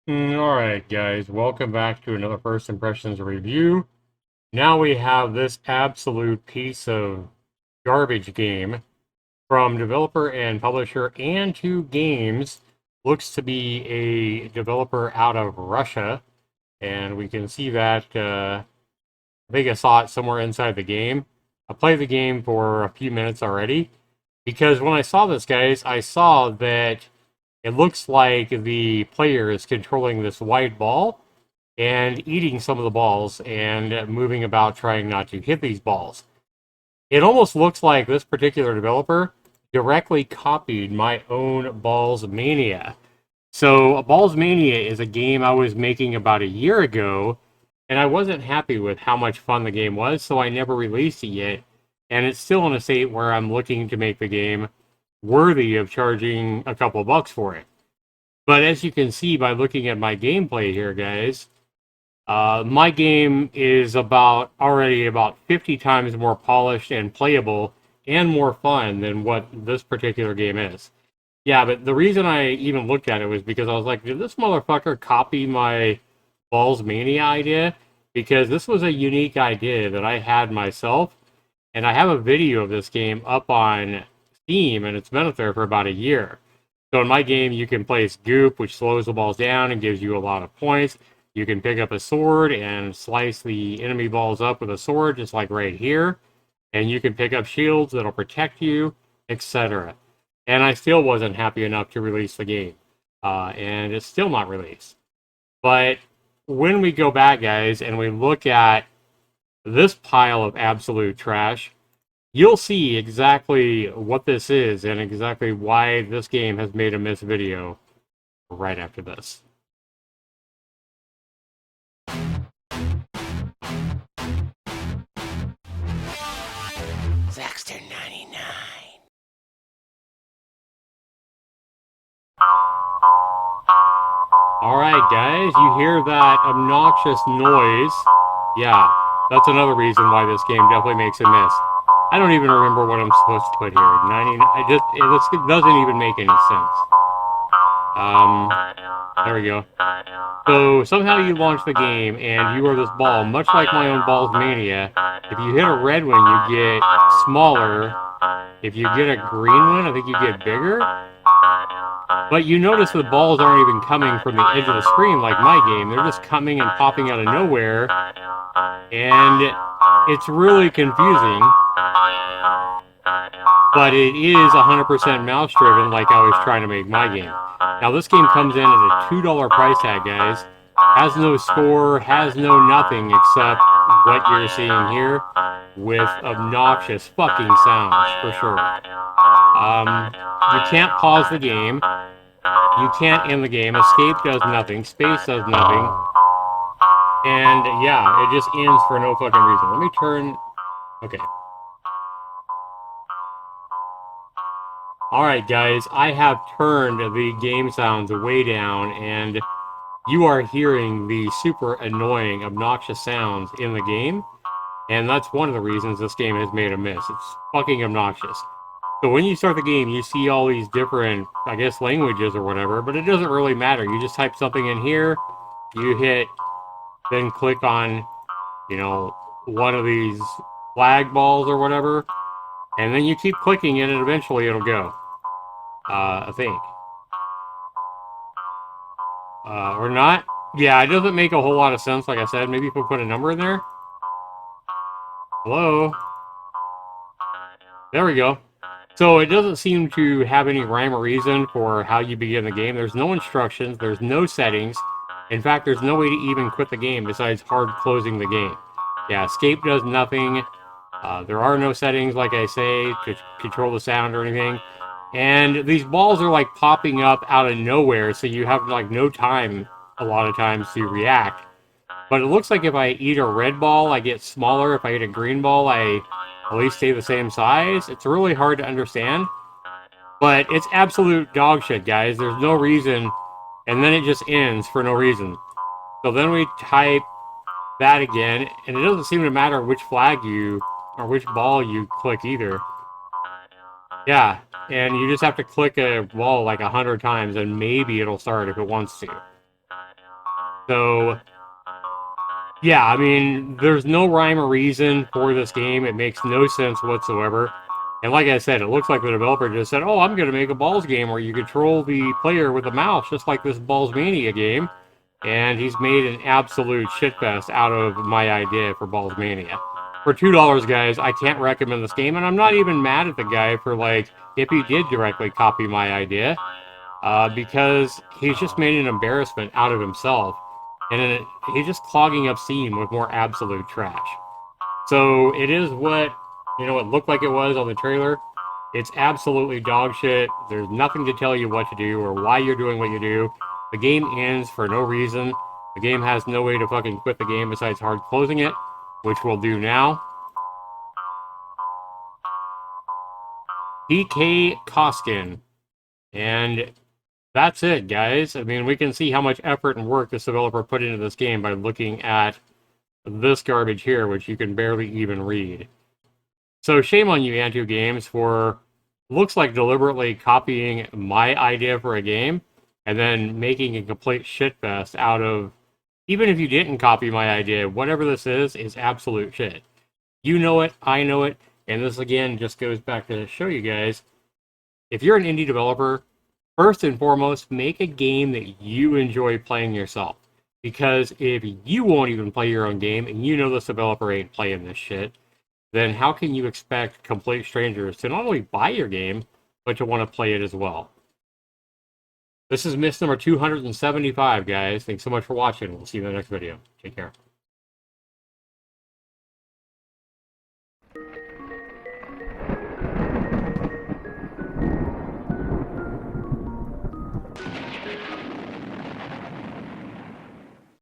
Alright guys, welcome back to another First Impressions review. Now we have this absolute piece of garbage game from developer and publisher and two games. Looks to be a developer out of Russia, and we can see that, I think I saw it somewhere inside the game. I played the game for a few minutes already, because when I saw this, guys, I saw that it looks like the player is controlling this white ball and eating some of the balls and moving about trying not to hit these balls. It almost looks like this particular developer directly copied my own Balls Mania. So, Balls Mania is a game I was making about a year ago, and I wasn't happy with how much fun the game was, so I never released it yet. And it's still in a state where I'm looking to make the game worthy of charging a couple bucks for it. But as you can see by looking at my gameplay here, guys, my game is already about 50 times more polished and playable and more fun than what this particular game is. Yeah, but the reason I even looked at it was because I was like, did this motherfucker copy my Balls Mania idea? Because this was a unique idea that I had myself, and I have a video of this game up on Steam, and it's been up there for about a year. So in my game, you can place Goop, which slows the balls down and gives you a lot of points. You can pick up a sword and slice the enemy balls up with a sword, just like right here. And you can pick up shields that'll protect you, etc. And I still wasn't happy enough to release the game. And it's still not released. But when we go back, guys, and we look at this pile of absolute trash, you'll see exactly what this is and exactly why this game has made a miss video right after this. Zaxter 99. Alright, guys, you hear that obnoxious noise? Yeah, that's another reason why this game definitely makes a miss. I don't even remember what I'm supposed to put here. 99. It doesn't even make any sense. There we go. So somehow you launch the game and you are this ball, much like my own Balls Mania. If you hit a red one, you get smaller. If you get a green one, I think you get bigger. But you notice the balls aren't even coming from the edge of the screen like my game. They're just coming and popping out of nowhere. And it's really confusing. But it is 100% mouse driven like I was trying to make my game. Now this game comes in at a $2 price tag, guys. Has no score, has no nothing except what you're seeing here with obnoxious fucking sounds, for sure. You can't pause the game. You can't end the game. Escape does nothing. Space does nothing. And yeah, it just ends for no fucking reason. Let me turn... Okay. Alright guys, I have turned the game sounds way down, and you are hearing the super annoying, obnoxious sounds in the game, and that's one of the reasons this game has made a miss. It's fucking obnoxious. So when you start the game, you see all these different, I guess, languages or whatever, but it doesn't really matter. You just type something in here, you hit, then click on, one of these flag balls or whatever, and then you keep clicking it, and eventually it'll go. I think. Or not. Yeah, it doesn't make a whole lot of sense, like I said. Maybe if we put a number in there. Hello? There we go. So it doesn't seem to have any rhyme or reason for how you begin the game. There's no instructions. There's no settings. In fact, there's no way to even quit the game besides hard closing the game. Yeah, escape does nothing. There are no settings, like I say, to control the sound or anything. And these balls are like popping up out of nowhere, so you have like no time a lot of times to react. But it looks like if I eat a red ball, I get smaller. If I eat a green ball, I at least stay the same size. It's really hard to understand. But it's absolute dog shit, guys. There's no reason. And then it just ends for no reason. So then we type that again, and it doesn't seem to matter which flag or which ball you click either. Yeah, and you just have to click a ball like 100 times, and maybe it'll start if it wants to. So, yeah, I mean, there's no rhyme or reason for this game. It makes no sense whatsoever. And like I said, it looks like the developer just said, oh, I'm going to make a Balls game where you control the player with a mouse, just like this Balls Mania game. And he's made an absolute shitfest out of my idea for Balls Mania. For $2, guys, I can't recommend this game, and I'm not even mad at the guy for, like, if he did directly copy my idea, because he's just made an embarrassment out of himself, and he's just clogging up Steam with more absolute trash. So it is what, it looked like it was on the trailer. It's absolutely dog shit. There's nothing to tell you what to do or why you're doing what you do. The game ends for no reason. The game has no way to fucking quit the game besides hard closing it, which we'll do now. TK-cosgan. And that's it, guys. I mean, we can see how much effort and work this developer put into this game by looking at this garbage here, which you can barely even read. So shame on you, Antu Games, for looks like deliberately copying my idea for a game and then making a complete shitfest out of, even if you didn't copy my idea, whatever this is absolute shit. You know it, I know it, and this again just goes back to show you guys, if you're an indie developer, first and foremost, make a game that you enjoy playing yourself. Because if you won't even play your own game and you know this developer ain't playing this shit, then how can you expect complete strangers to not only buy your game, but to want to play it as well? This is M.I.S.S number 275, guys. Thanks so much for watching. We'll see you in the next video. Take care.